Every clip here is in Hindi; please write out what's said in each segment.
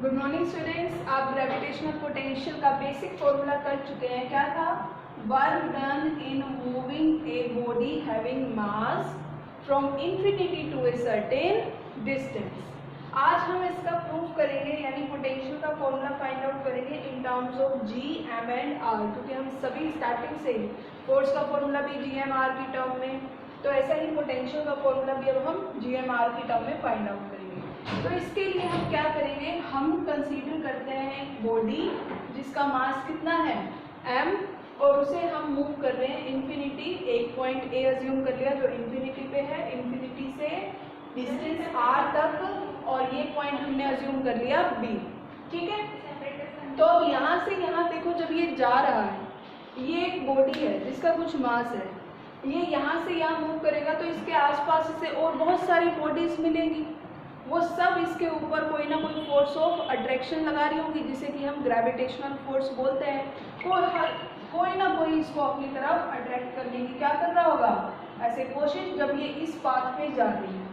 Good morning students. आप ग्रेविटेशनल पोटेंशियल का बेसिक फॉर्मूला कर चुके हैं। क्या था? Work done in moving a body having mass from infinity to a certain distance. आज हम इसका प्रूफ करेंगे, यानी पोटेंशियल का फॉर्मूला फाइंड आउट करेंगे in terms of G, M and R, क्योंकि हम सभी स्टार्टिंग से फोर्स का फॉर्मूला भी जी एम आर की टर्म में, तो ऐसा ही पोटेंशियल का फॉर्मूला भी अब हम जी एम आर की टर्म में फाइंड आउट करेंगे। तो इसके लिए हम क्या करेंगे, हम कंसीडर करते हैं एक बॉडी जिसका मास कितना है m, और उसे हम मूव कर रहे हैं इन्फिनिटी, एक पॉइंट ए अज्यूम कर लिया जो इन्फिनिटी पे है, इन्फिनिटी से डिस्टेंस r तक, और ये पॉइंट हमने अज्यूम कर लिया b। ठीक है, तो यहाँ से यहाँ देखो, जब ये जा रहा है, ये एक बॉडी है जिसका कुछ मास है, ये यहाँ से यहाँ मूव करेगा तो इसके आसपास से और बहुत सारी बॉडीज मिलेंगी, वो सब इसके ऊपर कोई ना कोई फोर्स ऑफ अट्रैक्शन लगा रही होगी, जिसे कि हम ग्रेविटेशनल फोर्स बोलते हैं। कोई ना कोई इसको अपनी तरफ अट्रैक्ट करने की क्या कर रहा होगा, ऐसे कोशिश, जब ये इस पाथ पे जा रही है।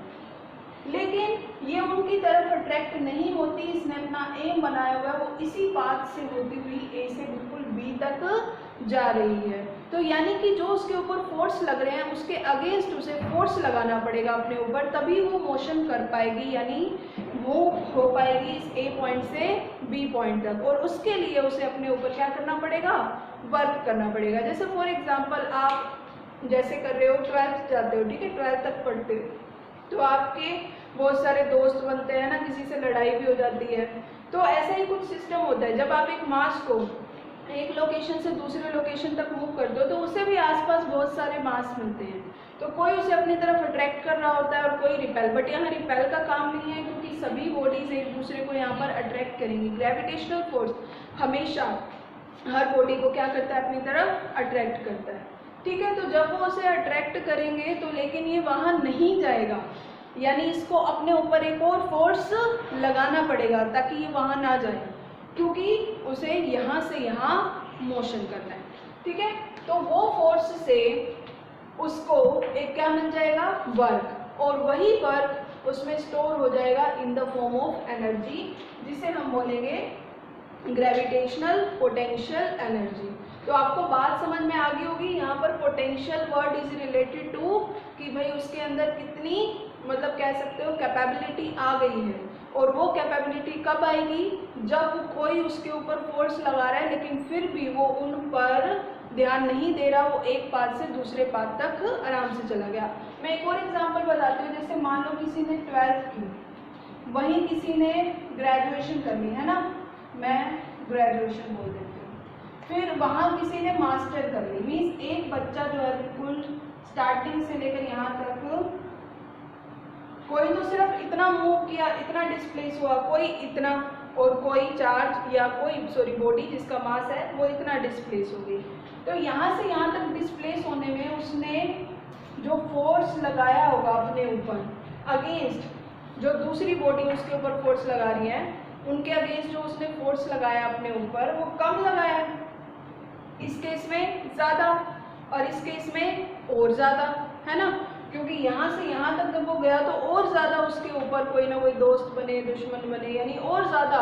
लेकिन ये उनकी तरफ अट्रैक्ट नहीं होती, इसने अपना एम बनाया हुआ है, वो इसी पाथ से होती हुई ए से बिल्कुल बी तक जा रही है। तो यानी कि जो उसके ऊपर फोर्स लग रहे हैं उसके अगेंस्ट उसे फोर्स लगाना पड़ेगा अपने ऊपर, तभी वो मोशन कर पाएगी, यानी वो हो पाएगी इस ए पॉइंट से बी पॉइंट तक। और उसके लिए उसे अपने ऊपर क्या करना पड़ेगा, वर्क करना पड़ेगा। जैसे फॉर एग्जाम्पल आप जैसे कर रहे हो, 12th जाते हो, ठीक है, 12th तक पढ़ते हो, तो आपके बहुत सारे दोस्त बनते हैं ना, किसी से लड़ाई भी हो जाती है। तो ऐसा ही कुछ सिस्टम होता है, जब आप एक मास को एक लोकेशन से दूसरे लोकेशन तक मूव कर दो तो उसे भी आसपास बहुत सारे मास मिलते हैं, तो कोई उसे अपनी तरफ अट्रैक्ट कर रहा होता है और कोई रिपेल। बट यहाँ रिपेल का काम नहीं है, क्योंकि सभी बॉडीज एक दूसरे को यहाँ पर अट्रैक्ट करेंगी। ग्रेविटेशनल फोर्स हमेशा हर बॉडी को क्या करता है, अपनी तरफ अट्रैक्ट करता है। ठीक है, तो जब वो उसे अट्रैक्ट करेंगे तो लेकिन ये वहाँ नहीं जाएगा, यानी इसको अपने ऊपर एक और फोर्स लगाना पड़ेगा ताकि ये वहाँ ना जाए, क्योंकि उसे यहाँ से यहाँ मोशन करना है। ठीक है, तो वो फोर्स से उसको एक क्या मिल जाएगा, वर्क, और वही वर्क उसमें स्टोर हो जाएगा in the form of energy, जिसे हम बोलेंगे ग्रेविटेशनल पोटेंशियल एनर्जी। तो आपको बात समझ में आ गई होगी। यहाँ पर potential word is related to कि भाई उसके अंदर कितनी, मतलब कह सकते हो कैपेबिलिटी आ गई है, और वो कैपेबिलिटी कब आएगी, जब कोई उसके ऊपर फोर्स लगा रहा है लेकिन फिर भी वो उन पर ध्यान नहीं दे रहा, वो एक पाथ से दूसरे पाथ तक आराम से चला गया। मैं एक और एग्जांपल बताती हूँ। जैसे मान लो किसी ने 12th की, वहीं किसी ने ग्रेजुएशन करनी है ना, मैं ग्रेजुएशन बोल देती हूँ, फिर वहाँ किसी ने मास्टर कर ली। मीन्स एक बच्चा जो है बिल्कुल स्टार्टिंग से लेकर यहाँ तक, कोई तो सिर्फ इतना मूव किया, इतना डिस्प्लेस हुआ, कोई इतना, और कोई चार्ज या कोई बॉडी जिसका मास है वो इतना डिस्प्लेस हो गई। तो यहाँ से यहाँ तक डिस्प्लेस होने में उसने जो फोर्स लगाया होगा अपने ऊपर अगेंस्ट जो दूसरी बॉडी उसके ऊपर फोर्स लगा रही है, उनके अगेंस्ट जो उसने फोर्स लगाया अपने ऊपर वो कम लगाया, इस केस में ज़्यादा और इस केस में और ज़्यादा, है ना, क्योंकि यहाँ से यहाँ तक जब वो गया तो और ज़्यादा उसके ऊपर कोई ना कोई दोस्त बने, दुश्मन बने, यानी और ज़्यादा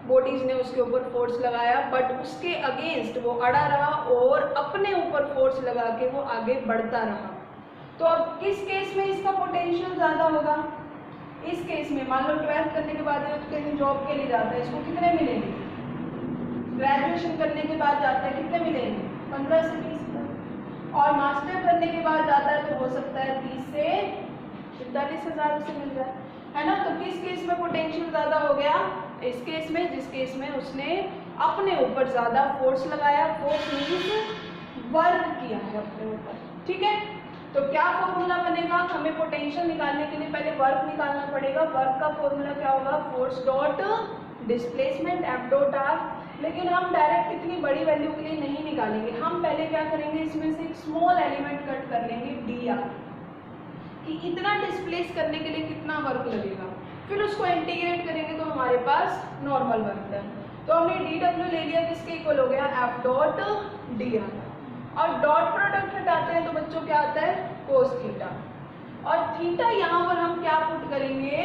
बॉडीज़ ने उसके ऊपर फोर्स लगाया, बट उसके अगेंस्ट वो अड़ा रहा और अपने ऊपर फोर्स लगा के वो आगे बढ़ता रहा। तो अब किस केस में इसका पोटेंशियल ज़्यादा होगा, इस केस में। मान लो 12th करने के बाद ये कहीं जॉब के लिए जाता है, इसको कितने मिलेंगे, ग्रेजुएशन करने के बाद जाता है कितने मिलेंगे, 15 से 20, और मास्टर करने के बाद जाता है तो हो सकता है 30 से 45 हज़ार उसे मिल जाए, है ना। तो किस केस में पोटेंशियल ज़्यादा हो गया, इस केस में, जिस केस में उसने अपने ऊपर ज़्यादा फोर्स लगाया। फोर्स मीन्स वर्क किया है अपने ऊपर। ठीक है, तो क्या फॉर्मूला बनेगा, हमें पोटेंशियल निकालने के लिए पहले वर्क निकालना पड़ेगा। वर्क का फॉर्मूला क्या होगा, force dot displacement F dot are. लेकिन हम डायरेक्ट इतनी बड़ी वैल्यू के लिए नहीं निकालेंगे, हम पहले क्या करेंगे, इसमें से एक स्मॉल एलिमेंट कट कर लेंगे डी आर, कि इतना डिस्प्लेस करने के लिए कितना वर्क लगेगा, फिर उसको इंटीग्रेट करेंगे तो हमारे पास नॉर्मल वर्क है। तो हमने डी डब्ल्यू ले लिया, किसके इक्वल हो गया, एफ डॉट डी आर, और डॉट प्रोडक्ट हटाते हैं तो बच्चों क्या आता है, कोस थीटा, और थीटा यहाँ पर हम क्या पुट करेंगे,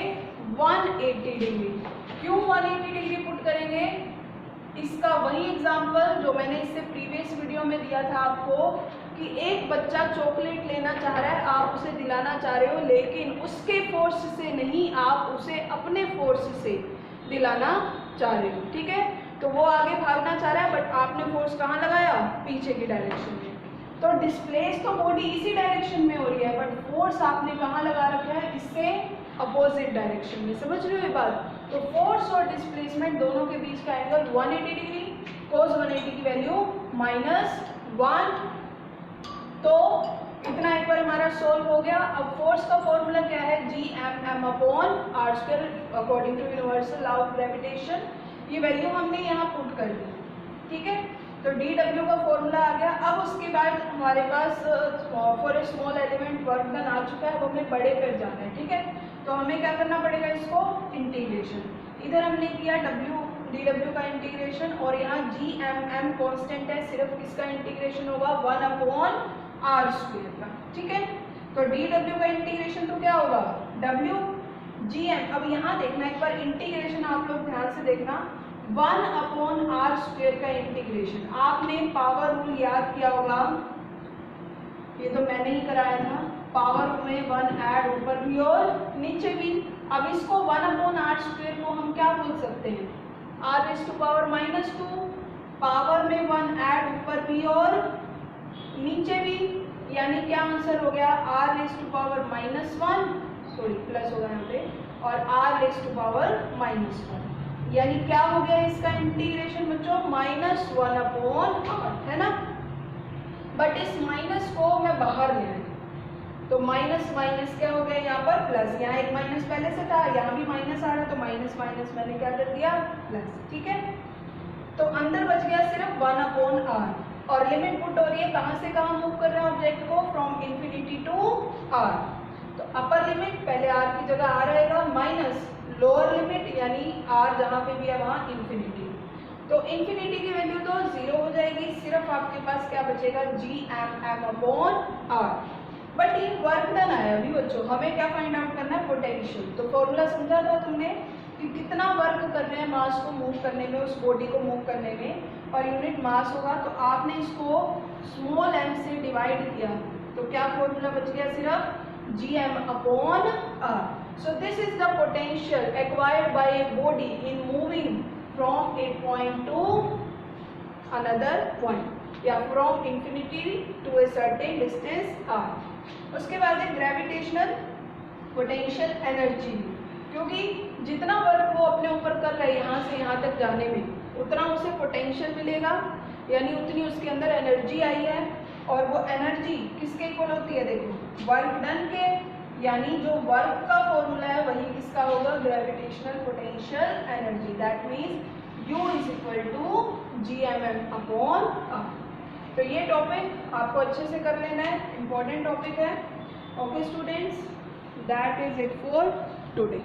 180 डिग्री। क्यों 180 डिग्री पुट करेंगे इसका वही एग्जाम्पल जो मैंने इससे प्रीवियस वीडियो में दिया था आपको, कि एक बच्चा चॉकलेट लेना चाह रहा है, आप उसे दिलाना चाह रहे हो, लेकिन उसके फोर्स से नहीं, आप उसे अपने फोर्स से दिलाना चाह रहे हो, ठीक है। तो वो आगे भागना चाह रहा है, बट आपने फोर्स कहाँ लगाया, पीछे की डायरेक्शन में। तो डिस्प्लेस तो बॉडी इसी डायरेक्शन में हो रही है, बट फोर्स आपने कहाँ लगा रखा है, इससे अपोजिट डायरेक्शन में। समझ रहे हो ये बात। तो फोर्स और डिस्प्लेसमेंट दोनों के बीच का एंगल 180 डिग्री, cos 180 की वैल्यू -1। तो इतना एक बार हमारा सोल्व हो गया। अब फोर्स का फॉर्मूला क्या है, Gmm/r², according to universal law of gravitation. ये वैल्यू हमने यहाँ पुट कर दी, ठीक है। तो dw का फॉर्मूला आ गया। अब उसके बाद हमारे पास for a small element work done आ चुका है, वो हमें बड़े पर जाना है, ठीक है। तो हमें क्या करना पड़ेगा, इसको इंटीग्रेशन। इधर हमने किया dw का इंटीग्रेशन, और यहाँ Gmm कांस्टेंट है, सिर्फ किसका इंटीग्रेशन होगा, 1/r² का, ठीक है। तो dw का इंटीग्रेशन तो क्या होगा, wgm। अब यहाँ देखना एक बार इंटीग्रेशन, आप लोग ध्यान से देखना, 1/r² का इंटीग्रेशन। आपने पावर रूल याद किया होगा, ये तो मैंने ही कराया था। पावर में 1 ऐड ऊपर भी और नीचे भी। अब इसको 1/r² को हम क्या बोल सकते हैं, r⁻²। पावर में 1 ऐड ऊपर भी और नीचे भी, यानी क्या आंसर हो गया, r⁻1, सॉरी प्लस होगा यहाँ पे, और r⁻1, यानी क्या हो गया इसका इंटीग्रेशन बच्चों, -1/r, है ना। बट इस माइनस को मैं बाहर ले आई, तो माइनस माइनस क्या हो गया यहाँ पर प्लस। यहाँ एक माइनस पहले से था, यहाँ भी माइनस आ रहा, तो माइनस माइनस मैंने क्या कर दिया, प्लस, ठीक है। तो अंदर बच गया सिर्फ 1/r, और लिमिट पुट हो रही है, कहाँ से कहाँ मूव कर रहे हैं ऑब्जेक्ट को, फ्रॉम इन्फिनिटी टू r। तो अपर लिमिट पहले r की जगह r आएगा, माइनस लोअर लिमिट यानी r जहाँ पे भी है वहाँ इन्फिनिटी। तो इन्फिनिटी की वैल्यू तो 0 हो जाएगी, सिर्फ आपके पास क्या बचेगा, Gmm/r। बट ये वर्क डन आया अभी बच्चों, हमें क्या फाइंड आउट करना है, पोटेंशियल। तो फॉर्मूला समझा था तुमने कि कितना वर्क कर रहे हैं मास को मूव करने में, उस बॉडी को मूव करने में, और यूनिट मास होगा। तो आपने इसको स्मॉल m से डिवाइड किया, तो क्या फॉर्मूला बच गया, सिर्फ Gm/r। So this is the potential acquired by a body in moving from a point to another point, या from infinity to a certain distance r। उसके बाद है ग्रेविटेशनल पोटेंशियल एनर्जी, क्योंकि जितना वर्क वो अपने ऊपर कर रहा है यहाँ से यहाँ तक जाने में, उतना उसे पोटेंशियल मिलेगा, यानी उतनी उसके अंदर एनर्जी आई है। और वो एनर्जी किसके इक्वल होती है, देखो वर्क डन के, यानी जो वर्क का फॉर्मूला है वही किसका होगा, gravitational potential energy. That means U = Gmm/r। तो ये टॉपिक आपको अच्छे से कर लेना है, इम्पोर्टेंट टॉपिक है। Okay students, that is it for today.